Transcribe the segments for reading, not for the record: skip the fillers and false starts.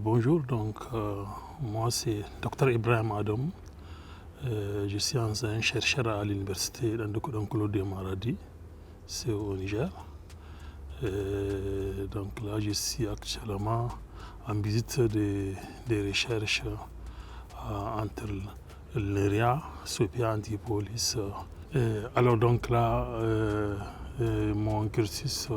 Bonjour, moi c'est Dr Ibrahim Adam. Je suis un chercheur à l'université d'Andokodankolo de Maradi, c'est au Niger. Donc là, je suis actuellement en visite des recherches entre l'ERIA, Sopia Antipolis. Alors donc là, mon cursus,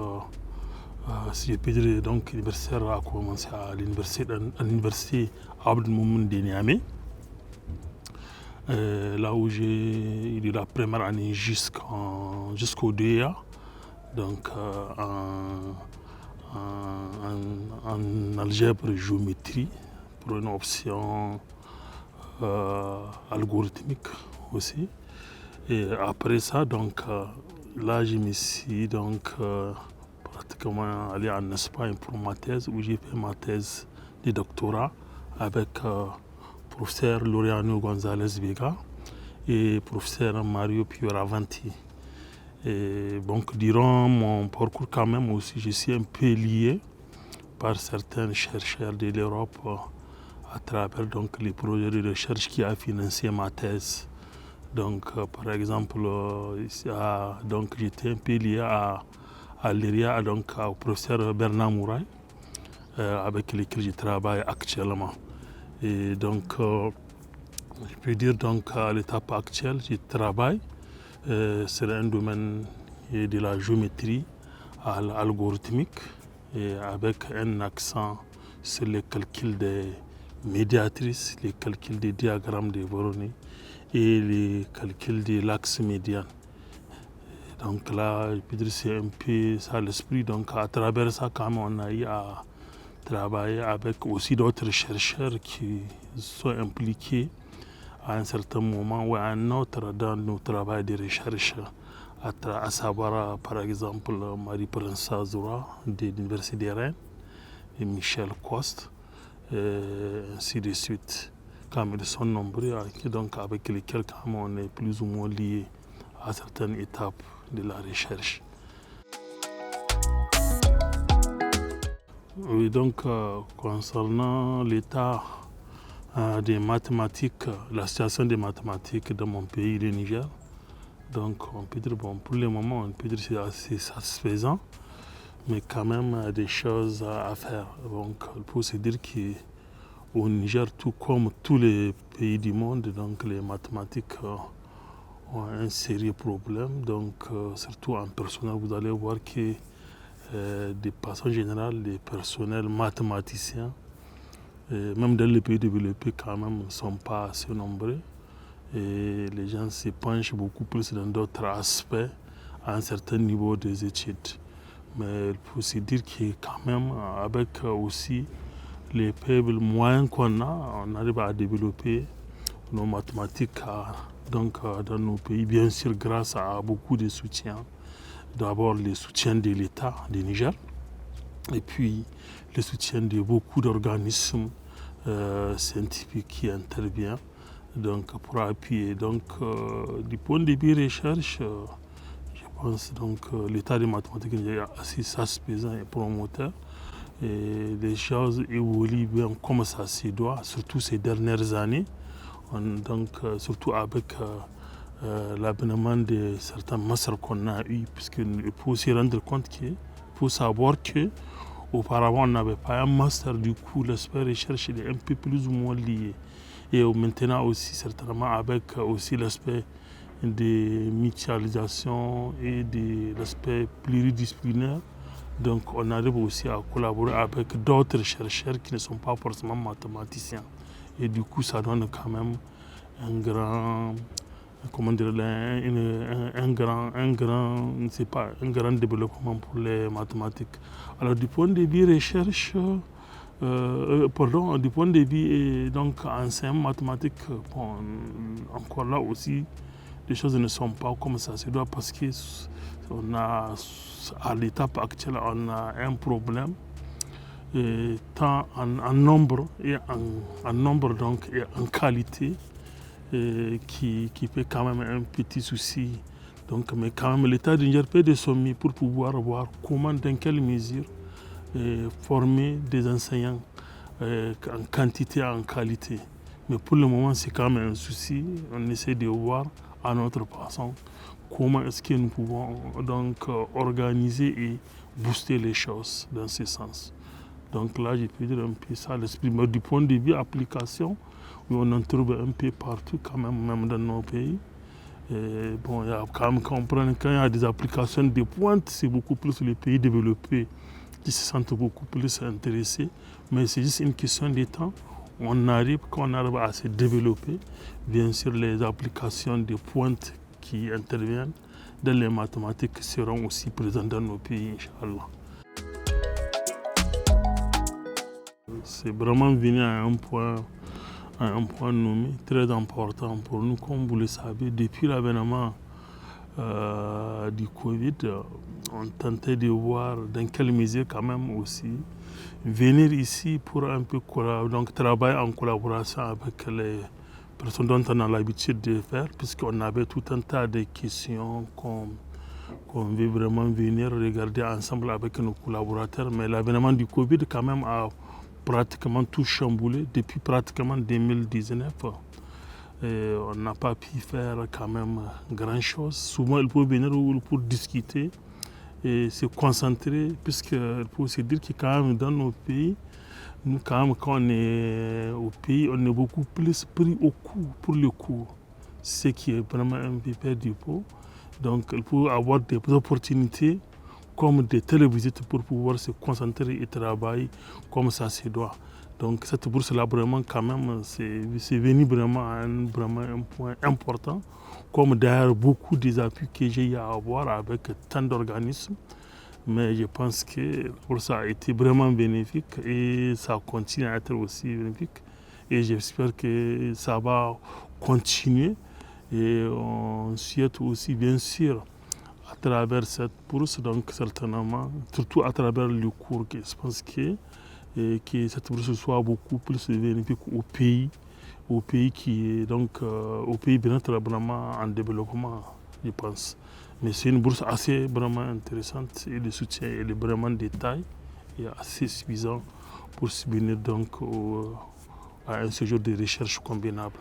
si je peux dire, donc, universitaire a commencé à l'université Abd Moumoun de Niamey. Là où j'ai eu de la première année jusqu'au DEA, donc en algèbre et géométrie pour une option algorithmique aussi. Et après ça, donc là je me suis pratiquement allé en Espagne pour ma thèse, où j'ai fait ma thèse de doctorat avec professeur Laureano González Vega et professeur Mario Pioravanti. Et donc durant mon parcours quand même aussi, je suis un peu lié par certains chercheurs de l'Europe à travers donc, les projets de recherche qui a financé ma thèse. Donc par exemple, j'étais un peu lié à l'ERIA, donc au professeur Bernard Mouraille, avec lequel je travaille actuellement. Et donc, je peux dire donc à l'étape actuelle, je travaille sur un domaine de la géométrie algorithmique et avec un accent sur le calcul des médiatrices, le calcul des diagrammes de Voronoi et le calcul de l'axe médian. Donc là, je peux dire c'est un peu ça l'esprit. Donc à travers ça, quand même, on a eu à travailler avec aussi d'autres chercheurs qui sont impliqués à un certain moment ou à un autre dans nos travaux de recherche, à savoir par exemple Marie-Prince Azoura de l'Université de Rennes et Michel Coste, ainsi de suite. Comme ils sont nombreux, donc avec lesquels quand même, on est plus ou moins liés à certaines étapes de la recherche. Oui, donc concernant l'état des mathématiques, la situation des mathématiques dans mon pays, le Niger, donc on peut dire, bon, pour le moment, on peut dire que c'est assez satisfaisant, mais quand même il y a des choses à faire. Donc il faut se dire qu'au Niger, tout comme tous les pays du monde, donc les mathématiques ont un sérieux problème. Donc surtout en personnel, vous allez voir que de façon générale, les personnels mathématiciens, même dans les pays développés, quand même, ne sont pas assez nombreux. Et les gens se penchent beaucoup plus dans d'autres aspects à un certain niveau des études. Mais il faut se dire que quand même, avec aussi les faibles moyens qu'on a, on arrive à développer nos mathématiques dans nos pays, bien sûr grâce à beaucoup de soutien. D'abord le soutien de l'État du Niger, et puis le soutien de beaucoup d'organismes scientifiques qui interviennent donc, pour appuyer. Donc, du point de vue recherche, je pense que l'état des mathématiques est assez satisfaisant et promoteur. Et les choses évoluent bien comme ça se doit, surtout ces dernières années. Surtout avec l'abonnement de certains masters qu'on a eu, puisqu'il faut se rendre compte qu'il faut savoir que auparavant on n'avait pas un master, du coup l'aspect recherche est un peu plus ou moins lié. Et maintenant aussi certainement avec aussi l'aspect de mutualisation et de l'aspect pluridisciplinaire. Donc on arrive aussi à collaborer avec d'autres chercheurs qui ne sont pas forcément mathématiciens. Et du coup ça donne quand même un grand, comment dire, un grand développement pour les mathématiques. Alors du point de vue recherche, du point de vue donc enseignement mathématique, bon, encore là aussi, les choses ne sont pas comme ça se doit, parce que on a, à l'étape actuelle, on a un problème tant en nombre et en nombre donc et en qualité. Qui fait quand même un petit souci. Donc, mais quand même, l'État du Niger peut de sommer pour pouvoir voir comment, dans quelle mesure, former des enseignants en quantité et en qualité. Mais pour le moment, c'est quand même un souci. On essaie de voir à notre façon comment est-ce que nous pouvons donc organiser et booster les choses dans ce sens. Donc là, je peux dire un peu ça l'esprit. Mais du point de vue application, on en trouve un peu partout quand même dans nos pays. Et bon, il y a quand même comprendre quand il y a des applications de pointe, c'est beaucoup plus les pays développés qui se sentent beaucoup plus intéressés. Mais c'est juste une question de temps. Quand on arrive à se développer, bien sûr, les applications de pointe qui interviennent dans les mathématiques seront aussi présentes dans nos pays, Inch'Allah. C'est vraiment venu à un point nommé très important pour nous. Comme vous le savez, depuis l'avènement du Covid, on tentait de voir dans quelle mesure quand même aussi venir ici pour un peu donc travailler en collaboration avec les personnes dont on a l'habitude de faire, puisqu'on avait tout un tas de questions qu'on veut vraiment venir regarder ensemble avec nos collaborateurs. Mais l'avènement du Covid quand même a pratiquement tout chamboulé depuis pratiquement 2019. Et on n'a pas pu faire quand même grand chose. Souvent, il faut venir pour discuter et se concentrer, puisqu'il faut se dire que quand même dans nos pays, nous quand même quand on est au pays, on est beaucoup plus pris au cours, pour le cours, ce qui est vraiment un peu perdu pour. Donc il faut avoir des opportunités comme des télévisites pour pouvoir se concentrer et travailler comme ça se doit. Donc cette bourse-là, vraiment, quand même, c'est venu vraiment à un point important, comme d'ailleurs beaucoup des appuis que j'ai eu à avoir avec tant d'organismes. Mais je pense que la bourse a été vraiment bénéfique et ça continue à être aussi bénéfique. Et j'espère que ça va continuer. Et on souhaite aussi, bien sûr, à travers cette bourse, donc certainement, surtout à travers le cours, je pense que cette bourse soit beaucoup plus bénéfique au pays qui est donc au pays bien vraiment en développement, je pense. Mais c'est une bourse assez vraiment intéressante et le soutien est vraiment de taille et assez suffisant pour subvenir donc à un séjour de recherche combinable.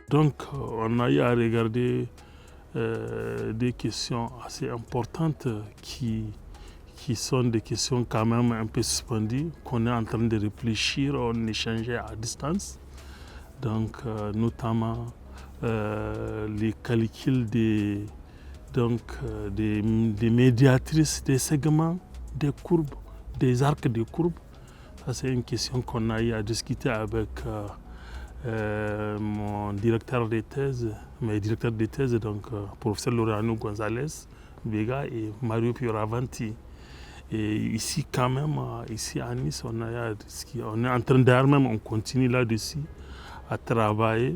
Donc on a eu à regarder des questions assez importantes qui sont des questions quand même un peu suspendues, qu'on est en train de réfléchir, on échangeait à distance. Donc notamment les calculs des médiatrices, des segments, des courbes, des arcs de courbes. Ça c'est une question qu'on a eu à discuter avec mon directeur de thèse, mes directeurs de thèse, donc professeur Laureano González Vega et Mario Fioravanti. Et ici quand même, ici à Nice, on est en train d'ailleurs même, on continue là-dessus à travailler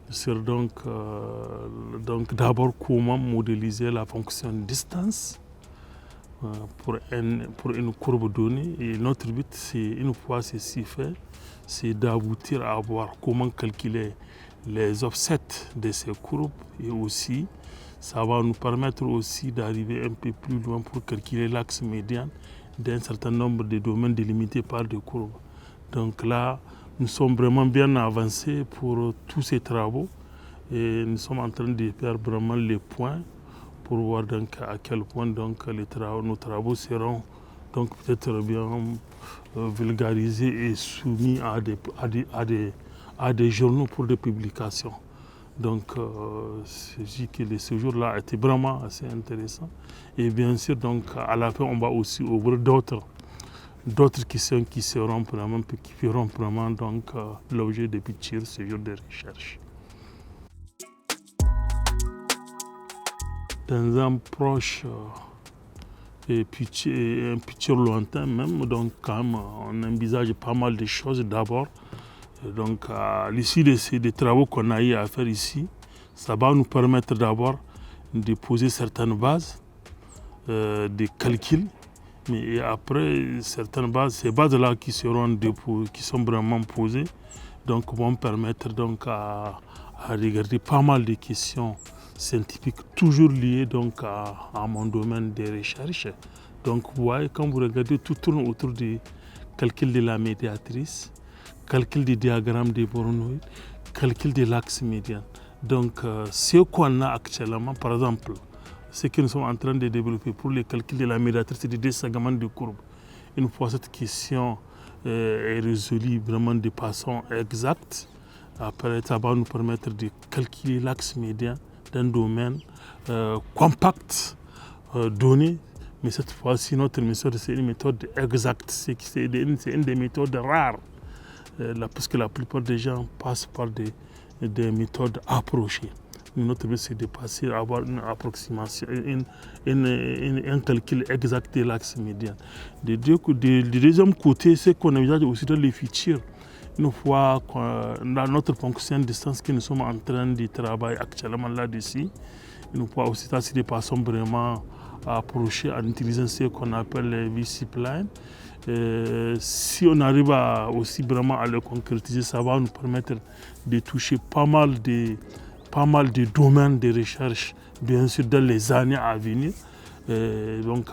sur donc d'abord comment modéliser la fonction distance pour une courbe donnée. Et notre but, c'est une fois ceci fait, c'est d'aboutir à voir comment calculer les offsets de ces courbes et aussi ça va nous permettre aussi d'arriver un peu plus loin pour calculer l'axe médian d'un certain nombre de domaines délimités par des courbes. Donc là, nous sommes vraiment bien avancés pour tous ces travaux et nous sommes en train de faire vraiment les points pour voir donc à quel point donc nos travaux seront donc peut-être bien vulgarisés et soumis à des journaux pour des publications. Donc, je dis que le séjour là a été vraiment assez intéressant. Et bien sûr, donc, à la fin, on va aussi ouvrir d'autres questions qui feront vraiment donc, l'objet de petits séjours de recherche. Dans un proche et un futur lointain même, donc quand même, on envisage pas mal de choses d'abord. Donc, à l'issue des travaux qu'on a eu à faire ici, ça va nous permettre d'abord de poser certaines bases de calcul. Mais après, certaines bases, ces bases-là qui sont vraiment posées, donc vont permettre donc à regarder pas mal de questions scientifiques, toujours liées donc à mon domaine de recherche. Donc vous voyez, quand vous regardez, tout tourne autour du calcul de la médiatrice, calcul du diagramme des bornoïdes, calcul de l'axe médian. Donc ce qu'on a actuellement, par exemple, ce que nous sommes en train de développer pour le calcul de la médiatrice et des segments de courbe, une fois cette question est résolue vraiment de façon exacte, après ça va nous permettre de calculer l'axe médian d'un domaine compact donné. Mais cette fois-ci, notre méthode, c'est une méthode exacte. C'est une des méthodes rares. Parce que la plupart des gens passent par des méthodes approchées. Notre but, c'est de passer à avoir une approximation, un calcul exact de l'axe médian. Du deuxième côté, c'est qu'on envisage aussi dans les futurs. Une fois dans notre fonction de distance que nous sommes en train de travailler actuellement là-dessus, nous pouvons aussi passer de façon vraiment approchée en utilisant ce qu'on appelle les VC-Plane. Si on arrive aussi vraiment à le concrétiser, ça va nous permettre de toucher pas mal de domaines de recherche, bien sûr, dans les années à venir, donc,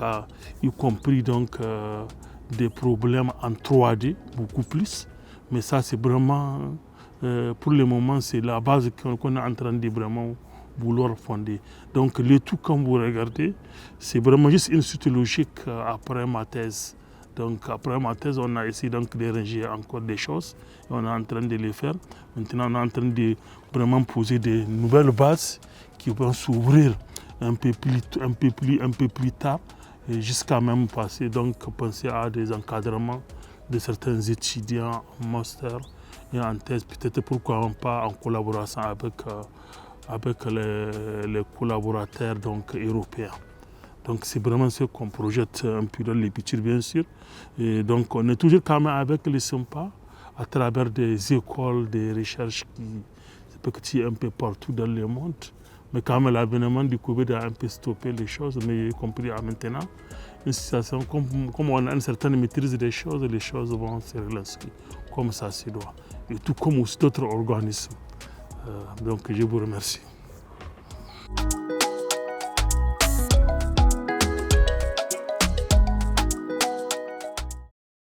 y compris donc, des problèmes en 3D, beaucoup plus. Mais ça, c'est vraiment, pour le moment, c'est la base qu'on est en train de vraiment vouloir fonder. Donc, le tout, comme vous regardez, c'est vraiment juste une suite logique après ma thèse. Donc, après ma thèse, on a essayé donc d'arranger encore des choses et on est en train de les faire. Maintenant, on est en train de vraiment poser des nouvelles bases qui vont s'ouvrir un peu plus tard, jusqu'à même penser à des encadrements de certains étudiants en master et en thèse, peut-être pourquoi pas en collaboration avec les collaborateurs donc, européens. Donc c'est vraiment ce qu'on projette un peu dans les futurs, bien sûr. Et donc on est toujours quand même avec les SEMPA à travers des écoles de recherche qui sont un peu partout dans le monde. Mais quand même l'avènement du Covid a un peu stoppé les choses, mais y compris à maintenant. Une situation, comme on a une certaine maîtrise des choses, les choses vont se relancer comme ça se doit. Et tout comme aussi d'autres organismes. Donc je vous remercie.